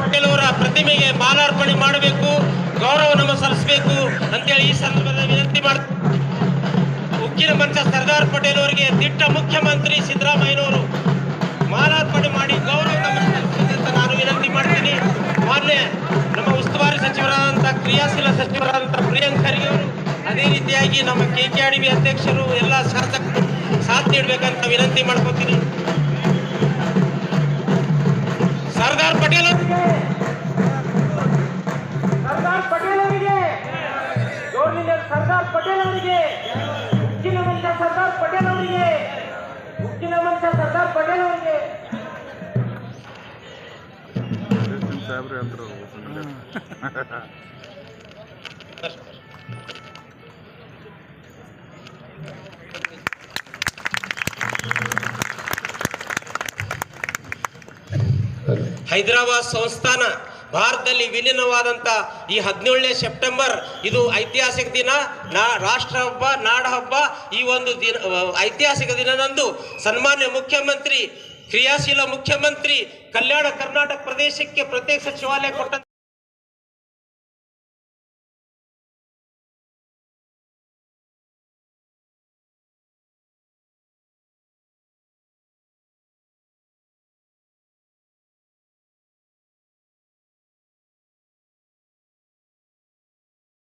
ಪಟೇಲ್ ಅವರ ಪ್ರತಿಮೆಗೆ ಮಾಲಾರ್ಪಣೆ ಮಾಡಬೇಕು, ಗೌರವ ನಮನ ಸಲ್ಲಿಸಬೇಕು ಅಂತೇಳಿ ಈ ಸಂದರ್ಭದಲ್ಲಿ ವಿನಂತಿ ಮಾಡ್ತಾರೆ. ಉಕ್ಕಿನ ಮಂಚ ಸರ್ದಾರ್ ಪಟೇಲ್ ಅವರಿಗೆ ದಿಟ್ಟ ಮುಖ್ಯಮಂತ್ರಿ ಸಿದ್ದರಾಮಯ್ಯನವರು ಮಾಲಾರ್ಪಣೆ ಮಾಡಿ ಗೌರವ ನಮನ ಸಲ್ಲಿಸಬೇಕು ಅಂತ ನಾನು ವಿನಂತಿ ಮಾಡ್ತೀನಿ. ಮಾನ್ಯ ನಮ್ಮ ಉಸ್ತುವಾರಿ ಸಚಿವರಾದಂಥ ಕ್ರಿಯಾಶೀಲ ಸಚಿವರಾದಂಥ ಪ್ರಿಯಾಂಕ್ ಖರ್ಗೆ ಅವರು, ಅದೇ ರೀತಿಯಾಗಿ ನಮ್ಮ KKRDB ಅಧ್ಯಕ್ಷರು ಎಲ್ಲ ಶಾಸಕರು ಸಾಥ್ ನೀಡಬೇಕಂತ ವಿನಂತಿ ಮಾಡ್ಕೊತೀನಿ. ಸರ್ದಾರ್ ಪಟೇಲ್ ಅವರಿಗೆ ಸರ್ದಾರ್ ಪಟೇಲ್ ಅವರಿಗೆ ಸರ್ದಾರ್ ಪಟೇಲ್ ಅವರಿಗೆ ಉಕ್ಕಿನ ಮಂಚ ಸರ್ದಾರ್ ಪಟೇಲ್ ಅವರಿಗೆ ಉಕ್ಕಿನ ಮಂಚ ಸರ್ದಾರ್ ಪಟೇಲ್ ಅವರಿಗೆ ಹೈದರಾಬಾದ್ ಸಂಸ್ಥಾನ ಭಾರತದಲ್ಲಿ ವಿಲೀನವಾದಂಥ ಈ 17ನೇ ಸೆಪ್ಟೆಂಬರ್ ಇದು ಐತಿಹಾಸಿಕ ದಿನ, ರಾಷ್ಟ್ರ ಹಬ್ಬ, ನಾಡ ಹಬ್ಬ. ಈ ಒಂದು ದಿನ ಐತಿಹಾಸಿಕ ದಿನದಂದು ಸನ್ಮಾನ್ಯ ಮುಖ್ಯಮಂತ್ರಿ, ಕ್ರಿಯಾಶೀಲ ಮುಖ್ಯಮಂತ್ರಿ, ಕಲ್ಯಾಣ ಕರ್ನಾಟಕ ಪ್ರದೇಶಕ್ಕೆ ಪ್ರತ್ಯೇಕ ಸಚಿವಾಲಯ ಕೊಟ್ಟ